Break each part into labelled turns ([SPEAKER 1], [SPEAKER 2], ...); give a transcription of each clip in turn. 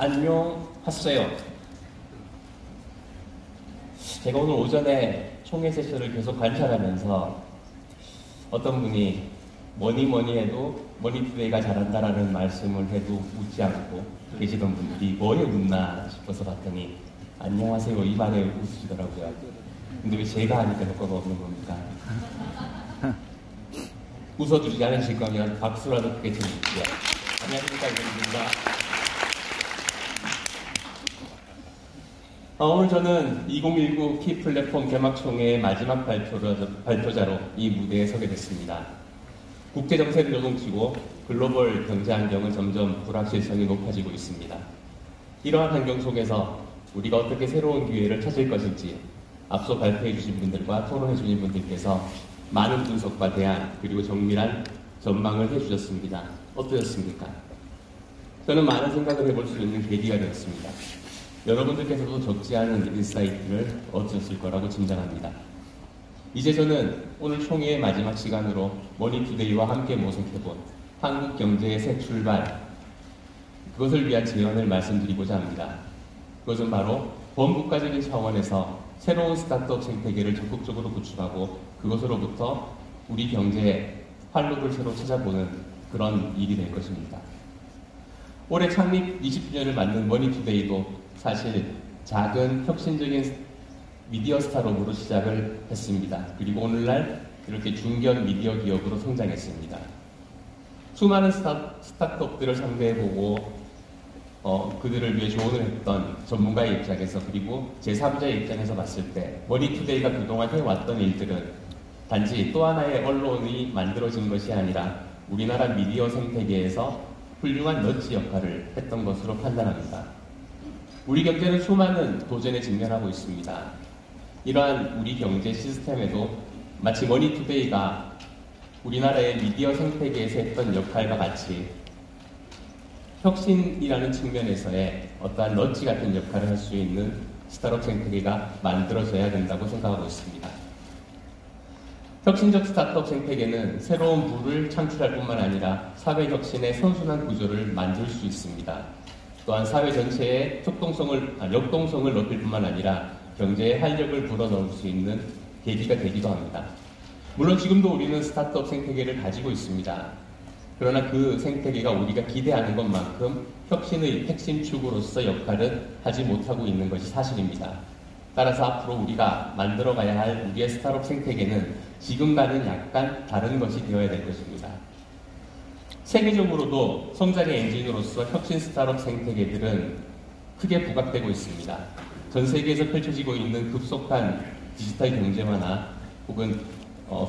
[SPEAKER 1] 안녕하세요. 제가 오늘 오전에 총회 세션을 계속 관찰하면서 어떤 분이 뭐니 해도 머니투데이가 잘한다라는 말씀을 해도 웃지 않고 계시던 분들이 뭐에 웃나 싶어서 봤더니 안녕하세요 이 말에 웃으시더라고요. 근데 왜 제가 하니까 효과가 없는 겁니까? 웃어주지 않으실 거면 박수라도 크게 쳐주십시오. 안녕하십니까, 이동입니다. 오늘 저는 2019 키 플랫폼 개막총회의 마지막 발표자로 이 무대에 서게 됐습니다. 국제 정세를 요동치고 글로벌 경제 환경은 점점 불확실성이 높아지고 있습니다. 이러한 환경 속에서 우리가 어떻게 새로운 기회를 찾을 것인지 앞서 발표해 주신 분들과 토론해 주신 분들께서 많은 분석과 대안 그리고 정밀한 전망을 해주셨습니다. 어떠셨습니까? 저는 많은 생각을 해볼 수 있는 계기가 되었습니다. 여러분들께서도 적지 않은 인사이트를 얻으셨을 거라고 짐작합니다. 이제 저는 오늘 총회의 마지막 시간으로 머니투데이와 함께 모색해본 한국 경제의 새 출발, 그것을 위한 제언을 말씀드리고자 합니다. 그것은 바로 범국가적인 차원에서 새로운 스타트업 생태계를 적극적으로 구축하고 그것으로부터 우리 경제의 활로를 새로 찾아보는 그런 일이 될 것입니다. 올해 창립 20주년을 맞는 머니투데이도 사실 작은 혁신적인 미디어 스타트업으로 시작을 했습니다. 그리고 오늘날 이렇게 중견 미디어 기업으로 성장했습니다. 수많은 스타트업들을 상대해보고 그들을 위해 조언을 했던 전문가의 입장에서 그리고 제3자의 입장에서 봤을 때 머니투데이가 그동안 해왔던 일들은 단지 또 하나의 언론이 만들어진 것이 아니라 우리나라 미디어 생태계에서 훌륭한 넛지 역할을 했던 것으로 판단합니다. 우리 경제는 수많은 도전에 직면하고 있습니다. 이러한 우리 경제 시스템에도 마치 머니투데이가 우리나라의 미디어 생태계에서 했던 역할과 같이 혁신이라는 측면에서의 어떠한 넛지 같은 역할을 할 수 있는 스타트업 생태계가 만들어져야 된다고 생각하고 있습니다. 혁신적 스타트업 생태계는 새로운 부를 창출할 뿐만 아니라 사회 혁신의 선순환 구조를 만들 수 있습니다. 또한 사회 전체의 역동성을 높일 뿐만 아니라 경제의 활력을 불어넣을 수 있는 계기가 되기도 합니다. 물론 지금도 우리는 스타트업 생태계를 가지고 있습니다. 그러나 그 생태계가 우리가 기대하는 것만큼 혁신의 핵심 축으로서 역할은 하지 못하고 있는 것이 사실입니다. 따라서 앞으로 우리가 만들어가야 할 우리의 스타트업 생태계는 지금과는 약간 다른 것이 되어야 될 것입니다. 세계적으로도 성장의 엔진으로서 혁신 스타트업 생태계들은 크게 부각되고 있습니다. 전 세계에서 펼쳐지고 있는 급속한 디지털 경제화나 혹은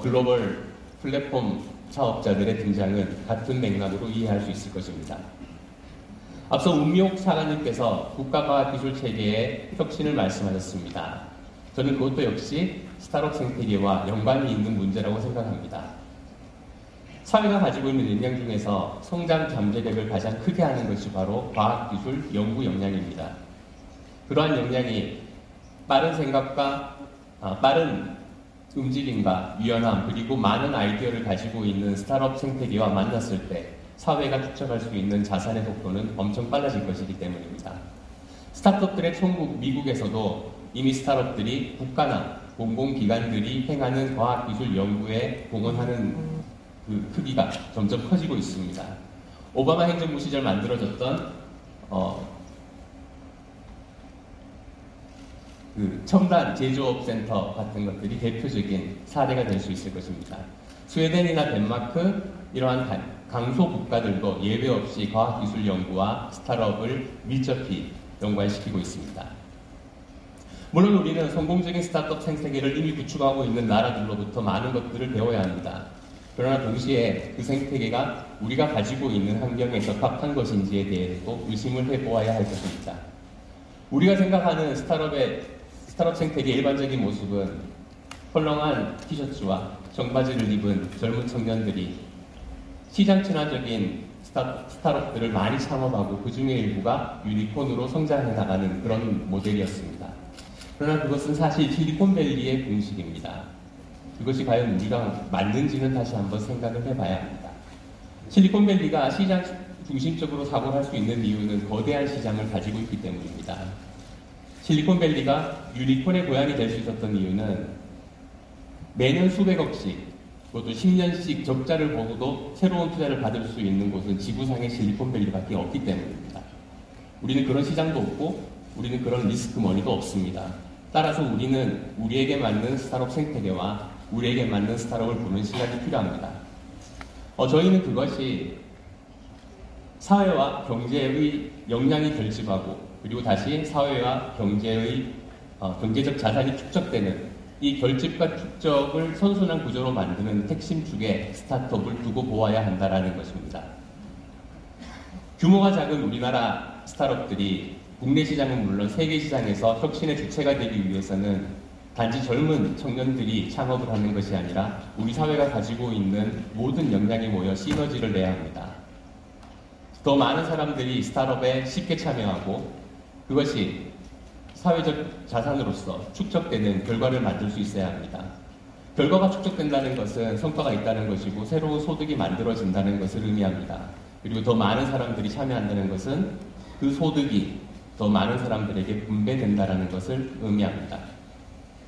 [SPEAKER 1] 글로벌 플랫폼 사업자들의 등장은 같은 맥락으로 이해할 수 있을 것입니다. 앞서 운미옥 사관님께서 국가과학기술체계의 혁신을 말씀하셨습니다. 저는 그것도 역시 스타트업 생태계와 연관이 있는 문제라고 생각합니다. 사회가 가지고 있는 역량 중에서 성장 잠재력을 가장 크게 하는 것이 바로 과학기술 연구 역량입니다. 그러한 역량이 빠른 생각과 빠른 움직임과 유연함 그리고 많은 아이디어를 가지고 있는 스타트업 생태계와 만났을 때 사회가 축적할 수 있는 자산의 속도는 엄청 빨라질 것이기 때문입니다. 스타트업들의 천국 미국에서도 이미 스타트업들이 국가나 공공기관들이 행하는 과학기술 연구에 공헌하는 그 크기가 점점 커지고 있습니다. 오바마 행정부 시절 만들어졌던 그 첨단 제조업 센터 같은 것들이 대표적인 사례가 될 수 있을 것입니다. 스웨덴이나 덴마크 이러한 강소 국가들도 예외 없이 과학기술 연구와 스타트업을 밀접히 연관시키고 있습니다. 물론 우리는 성공적인 스타트업 생태계를 이미 구축하고 있는 나라들로부터 많은 것들을 배워야 합니다. 그러나 동시에 그 생태계가 우리가 가지고 있는 환경에 적합한 것인지에 대해서도 의심을 해보아야 할 것입니다. 우리가 생각하는 스타트업 생태계의 일반적인 모습은 헐렁한 티셔츠와 청바지를 입은 젊은 청년들이 시장 친화적인 스타트업들을 많이 창업하고 그 중에 일부가 유니콘으로 성장해 나가는 그런 모델이었습니다. 그러나 그것은 사실 실리콘밸리의 공식입니다. 그것이 과연 우리가 맞는지는 다시 한번 생각을 해봐야 합니다. 실리콘밸리가 시장 중심적으로 사고를 할 수 있는 이유는 거대한 시장을 가지고 있기 때문입니다. 실리콘밸리가 유니콘의 고향이 될 수 있었던 이유는 매년 수백억씩, 그것도 10년씩 적자를 보고도 새로운 투자를 받을 수 있는 곳은 지구상의 실리콘밸리밖에 없기 때문입니다. 우리는 그런 시장도 없고 우리는 그런 리스크 머니도 없습니다. 따라서 우리는 우리에게 맞는 스타트업 생태계와 우리에게 맞는 스타트업을 보는 시간이 필요합니다. 저희는 그것이 사회와 경제의 역량이 결집하고 그리고 다시 사회와 경제의 경제적 자산이 축적되는 이 결집과 축적을 선순환 구조로 만드는 핵심 축에 스타트업을 두고 보아야 한다는 것입니다. 규모가 작은 우리나라 스타트업들이 국내 시장은 물론 세계 시장에서 혁신의 주체가 되기 위해서는 단지 젊은 청년들이 창업을 하는 것이 아니라 우리 사회가 가지고 있는 모든 역량이 모여 시너지를 내야 합니다. 더 많은 사람들이 스타트업에 쉽게 참여하고 그것이 사회적 자산으로서 축적되는 결과를 만들 수 있어야 합니다. 결과가 축적된다는 것은 성과가 있다는 것이고 새로운 소득이 만들어진다는 것을 의미합니다. 그리고 더 많은 사람들이 참여한다는 것은 그 소득이 더 많은 사람들에게 분배된다는 것을 의미합니다.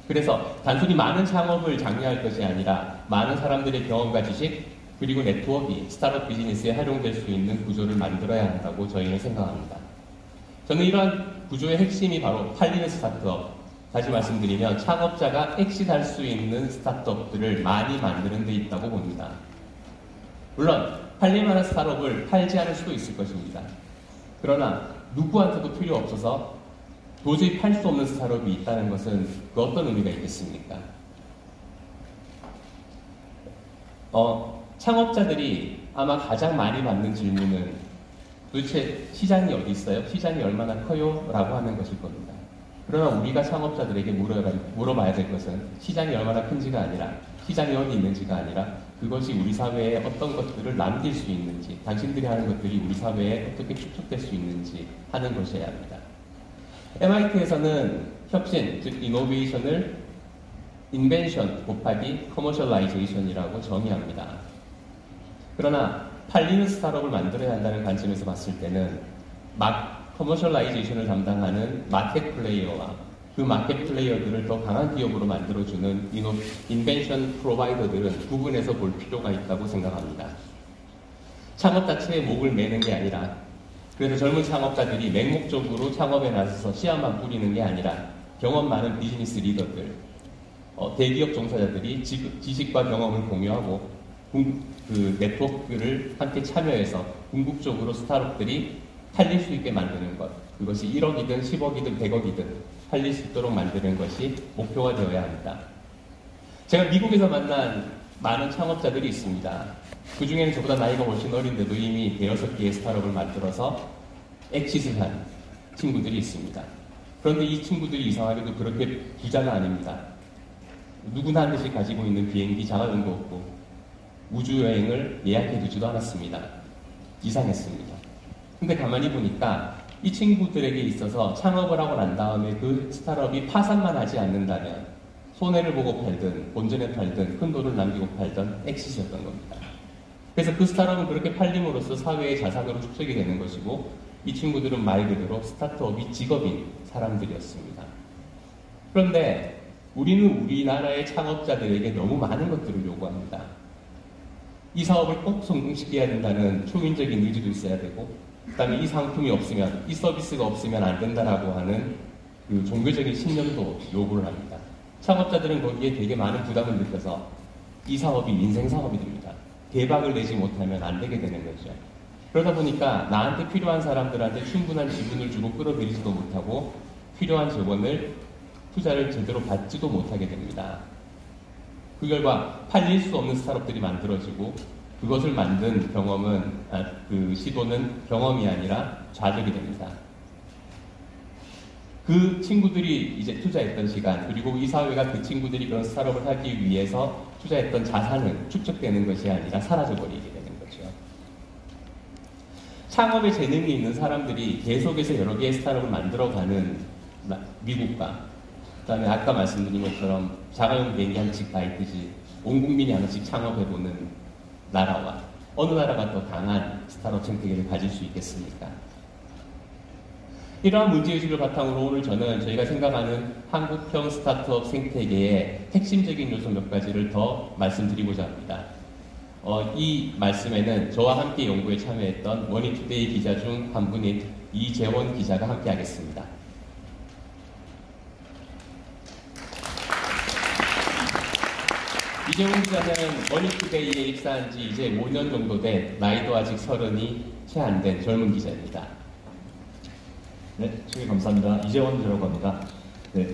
[SPEAKER 1] 그래서 단순히 많은 창업을 장려할 것이 아니라 많은 사람들의 경험과 지식 그리고 네트워크가 스타트업 비즈니스에 활용될 수 있는 구조를 만들어야 한다고 저희는 생각합니다. 저는 이러한 구조의 핵심이 바로 팔리는 스타트업, 다시 말씀드리면 창업자가 엑시트할 수 있는 스타트업들을 많이 만드는 데 있다고 봅니다. 물론 팔릴만한 스타트업을 팔지 않을 수도 있을 것입니다. 그러나 누구한테도 필요 없어서 도저히 팔 수 없는 스타트업이 있다는 것은 그 어떤 의미가 있겠습니까? 창업자들이 아마 가장 많이 받는 질문은 도대체 시장이 어디 있어요? 시장이 얼마나 커요? 라고 하는 것일 겁니다. 그러나 우리가 창업자들에게 물어봐야 될 것은 시장이 얼마나 큰지가 아니라 시장이 어디 있는지가 아니라 그것이 우리 사회에 어떤 것들을 남길 수 있는지 당신들이 하는 것들이 우리 사회에 어떻게 축적될 수 있는지 하는 것이어야 합니다. MIT에서는 혁신, 즉 이노베이션을 인벤션 곱하기 커머셜라이제이션이라고 정의합니다. 그러나 팔리는 스타트업을 만들어야 한다는 관점에서 봤을 때는 커머셜라이제이션을 담당하는 마켓 플레이어와 그 마켓 플레이어들을 더 강한 기업으로 만들어주는 인벤션 프로바이더들은 구분해서 볼 필요가 있다고 생각합니다. 창업 자체에 목을 매는 게 아니라 그래서 젊은 창업자들이 맹목적으로 창업에 나서서 씨앗만 뿌리는 게 아니라 경험 많은 비즈니스 리더들, 대기업 종사자들이 지식과 경험을 공유하고 그 네트워크를 함께 참여해서 궁극적으로 스타트업들이 팔릴 수 있게 만드는 것, 그것이 1억이든 10억이든 100억이든 팔릴 수 있도록 만드는 것이 목표가 되어야 합니다. 제가 미국에서 만난 많은 창업자들이 있습니다. 그 중에는 저보다 나이가 훨씬 어린데도 이미 대여섯 개의 스타트업을 만들어서 엑시트를 한 친구들이 있습니다. 그런데 이 친구들이 이상하게도 그렇게 부자는 아닙니다. 누구나 한 대씩 가지고 있는 비행기 자가용도 없고 우주여행을 예약해두지도 않았습니다. 이상했습니다. 근데 가만히 보니까 이 친구들에게 있어서 창업을 하고 난 다음에 그 스타트업이 파산만 하지 않는다면 손해를 보고 팔든 본전에 팔든 큰 돈을 남기고 팔든 엑시트였던 겁니다. 그래서 그 스타트업은 그렇게 팔림으로써 사회의 자산으로 축적이 되는 것이고 이 친구들은 말 그대로 스타트업이 직업인 사람들이었습니다. 그런데 우리는 우리나라의 창업자들에게 너무 많은 것들을 요구합니다. 이 사업을 꼭 성공시켜야 된다는 초인적인 의지도 있어야 되고 그 다음에 이 상품이 없으면 이 서비스가 없으면 안 된다라고 하는 그 종교적인 신념도 요구를 합니다. 창업자들은 거기에 되게 많은 부담을 느껴서 이 사업이 인생 사업이 됩니다. 대박을 내지 못하면 안 되게 되는 거죠. 그러다 보니까 나한테 필요한 사람들한테 충분한 지분을 주고 끌어들이지도 못하고 필요한 자본을 투자를 제대로 받지도 못하게 됩니다. 그 결과 팔릴 수 없는 스타트업들이 만들어지고 그것을 만든 그 시도는 경험이 아니라 좌절이 됩니다. 그 친구들이 이제 투자했던 시간 그리고 이 사회가 그 친구들이 그런 스타트업을 하기 위해서 투자했던 자산은 축적되는 것이 아니라 사라져버리게 되는 거죠. 창업에 재능이 있는 사람들이 계속해서 여러 개의 스타트업을 만들어가는 미국과 그 다음에 아까 말씀드린 것처럼 자가용 비행기 한 칙 다 있듯이 온 국민이 하나씩 창업해보는 나라와 어느 나라가 더 강한 스타트업 생태계를 가질 수 있겠습니까? 이러한 문제의식을 바탕으로 오늘 저는 저희가 생각하는 한국형 스타트업 생태계의 핵심적인 요소 몇 가지를 더 말씀드리고자 합니다. 이 말씀에는 저와 함께 연구에 참여했던 머니투데이 기자 중 한 분인 이재원 기자가 함께 하겠습니다. 이재원 기자는 머니투데이에 입사한 지 이제 5년 정도 된 나이도 아직 30이 채 안 된 젊은 기자입니다.
[SPEAKER 2] 네, 소개 감사합니다. 이재원 기자라고 합니다. 네,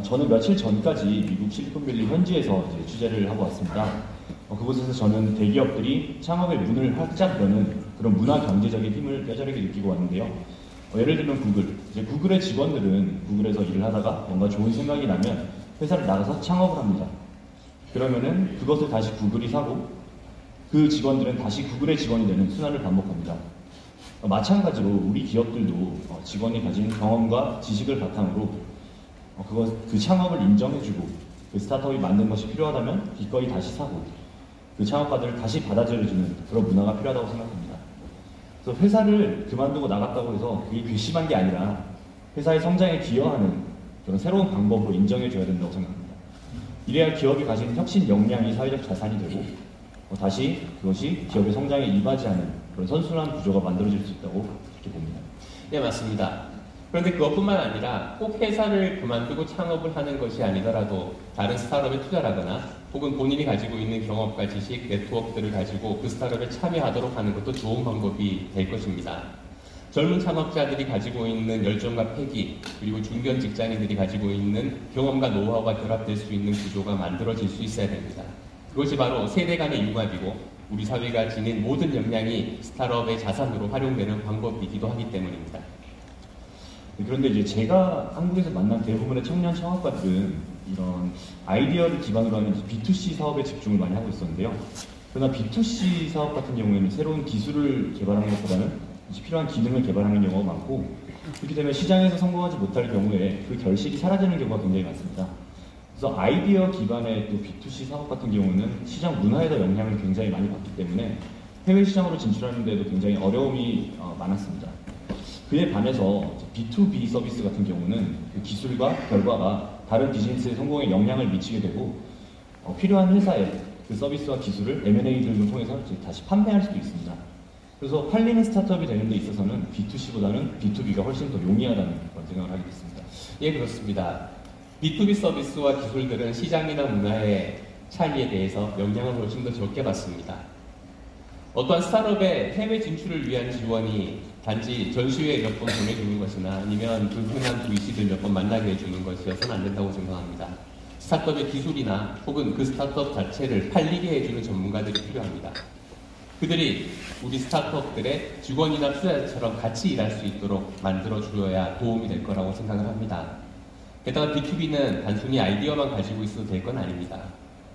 [SPEAKER 2] 저는 며칠 전까지 미국 실리콘밸리 현지에서 이제 취재를 하고 왔습니다. 그곳에서 저는 대기업들이 창업의 문을 활짝 여는 그런 문화 경제적인 힘을 뼈저리게 느끼고 왔는데요. 예를 들면 이제 구글의 직원들은 구글에서 일을 하다가 뭔가 좋은 생각이 나면 회사를 나가서 창업을 합니다. 그러면은 그것을 다시 구글이 사고 그 직원들은 다시 구글의 직원이 되는 순환을 반복합니다. 마찬가지로 우리 기업들도 직원이 가진 경험과 지식을 바탕으로 그 창업을 인정해주고 그 스타트업이 만든 것이 필요하다면 기꺼이 다시 사고 그 창업가들을 다시 받아들여주는 그런 문화가 필요하다고 생각합니다. 그래서 회사를 그만두고 나갔다고 해서 그게 괘씸한 게 아니라 회사의 성장에 기여하는 그런 새로운 방법으로 인정해줘야 된다고 생각합니다. 이래야 기업이 가진 혁신 역량이 사회적 자산이 되고 다시 그것이 기업의 성장에 이바지하는 그런 선순환 구조가 만들어질 수 있다고 그렇게 봅니다.
[SPEAKER 1] 네, 맞습니다. 그런데 그것뿐만 아니라 꼭 회사를 그만두고 창업을 하는 것이 아니더라도 다른 스타트업에 투자를 하거나 혹은 본인이 가지고 있는 경험과 지식, 네트워크들을 가지고 그 스타트업에 참여하도록 하는 것도 좋은 방법이 될 것입니다. 젊은 창업자들이 가지고 있는 열정과 패기, 그리고 중견 직장인들이 가지고 있는 경험과 노하우가 결합될 수 있는 구조가 만들어질 수 있어야 됩니다. 그것이 바로 세대 간의 융합이고 우리 사회가 지닌 모든 역량이 스타트업의 자산으로 활용되는 방법이기도 하기 때문입니다.
[SPEAKER 2] 그런데 이제 제가 한국에서 만난 대부분의 청년 창업가들은 이런 아이디어를 기반으로 하는 B2C 사업에 집중을 많이 하고 있었는데요. 그러나 B2C 사업 같은 경우에는 새로운 기술을 개발하는 것보다는 필요한 기능을 개발하는 경우가 많고 그렇게 되면 시장에서 성공하지 못할 경우에 그 결실이 사라지는 경우가 굉장히 많습니다. 그래서 아이디어 기반의 또 B2C 사업 같은 경우는 시장 문화에도 영향을 굉장히 많이 받기 때문에 해외 시장으로 진출하는 데도 굉장히 어려움이 많았습니다. 그에 반해서 B2B 서비스 같은 경우는 그 기술과 결과가 다른 비즈니스의 성공에 영향을 미치게 되고 필요한 회사에 그 서비스와 기술을 M&A 등을 통해서 다시 판매할 수도 있습니다. 그래서 팔리는 스타트업이 되는 데 있어서는 B2C보다는 B2B가 훨씬 더 용이하다는 그런 생각을 하게 됐습니다.
[SPEAKER 1] 예, 그렇습니다. B2B 서비스와 기술들은 시장이나 문화의 차이에 대해서 영향을 훨씬 더 적게 받습니다. 어떠한 스타트업의 해외 진출을 위한 지원이 단지 전시회에 몇 번 보내주는 것이나 아니면 그 흔한 VC들 몇 번 만나게 해주는 것이어서는 안 된다고 생각합니다. 스타트업의 기술이나 혹은 그 스타트업 자체를 팔리게 해주는 전문가들이 필요합니다. 그들이 우리 스타트업들의 직원이나 투자자처럼 같이 일할 수 있도록 만들어주어야 도움이 될 거라고 생각을 합니다. 게다가 B2B는 단순히 아이디어만 가지고 있어도 될 건 아닙니다.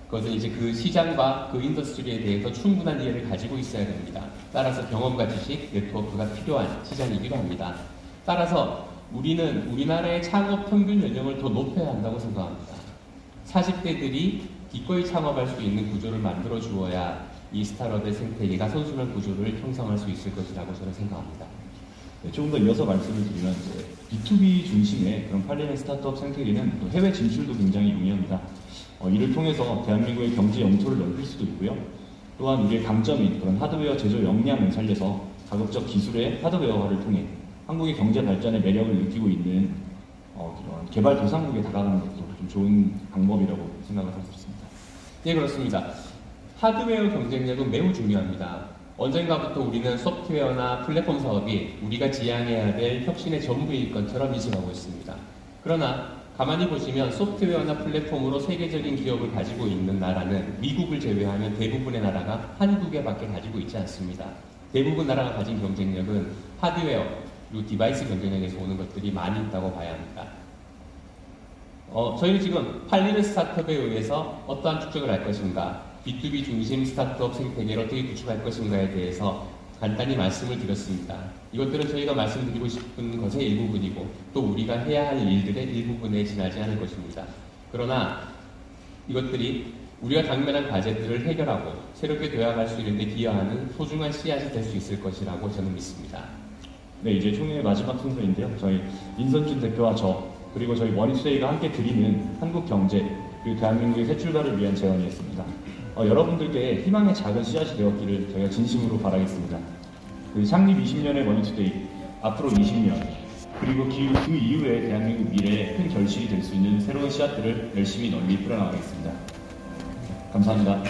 [SPEAKER 1] 그것은 이제 그 시장과 그 인더스트리에 대해서 충분한 이해를 가지고 있어야 됩니다. 따라서 경험과 지식, 네트워크가 필요한 시장이기도 합니다. 따라서 우리는 우리나라의 창업 평균 연령을 더 높여야 한다고 생각합니다. 40대들이 기꺼이 창업할 수 있는 구조를 만들어 주어야 이 스타트업의 생태계가 선순환 구조를 형성할 수 있을 것이라고 저는 생각합니다.
[SPEAKER 2] 네, 조금 더 이어서 말씀을 드리면 B2B 중심의 그런 팔리는 스타트업 생태계는 또 해외 진출도 굉장히 용이합니다. 이를 통해서 대한민국의 경제 영토를 넓힐 수도 있고요. 또한 우리의 강점인 그런 하드웨어 제조 역량을 살려서 가급적 기술의 하드웨어화를 통해 한국의 경제 발전의 매력을 느끼고 있는 그런 개발도상국에 다가가는 것도 좀 좋은 방법이라고 생각을 하고 있습니다.
[SPEAKER 1] 예, 그렇습니다. 하드웨어 경쟁력은 매우 중요합니다. 언젠가부터 우리는 소프트웨어나 플랫폼 사업이 우리가 지향해야 될 혁신의 전부일 것처럼 인식하고 있습니다. 그러나 가만히 보시면 소프트웨어나 플랫폼으로 세계적인 기업을 가지고 있는 나라는 미국을 제외하면 대부분의 나라가 한두 개밖에 가지고 있지 않습니다. 대부분 나라가 가진 경쟁력은 하드웨어 그리고 디바이스 경쟁력에서 오는 것들이 많이 있다고 봐야 합니다. 저희는 지금 팔리는 스타트업에 의해서 어떠한 축적을 할 것인가, B2B 중심 스타트업 생태계를 어떻게 구축할 것인가에 대해서 간단히 말씀을 드렸습니다. 이것들은 저희가 말씀드리고 싶은 것의 일부분이고 또 우리가 해야 할 일들의 일부분에 지나지 않을 것입니다. 그러나 이것들이 우리가 당면한 과제들을 해결하고 새롭게 되어갈 수 있는 데 기여하는 소중한 씨앗이 될 수 있을 것이라고 저는 믿습니다.
[SPEAKER 2] 네, 이제 총회의 마지막 순서인데요. 저희 인선준 대표와 저 그리고 저희 원입수회가 함께 드리는 한국 경제 그리고 대한민국의 새 출발을 위한 제언이었습니다. 여러분들께 희망의 작은 씨앗이 되었기를 저희가 진심으로 바라겠습니다. 그 창립 20년의 원입수데이 앞으로 20년 그리고 그 이후에 대한민국 미래에 큰 결실이 될 수 있는 새로운 씨앗들을 열심히 널리 뿌려나가겠습니다. 감사합니다.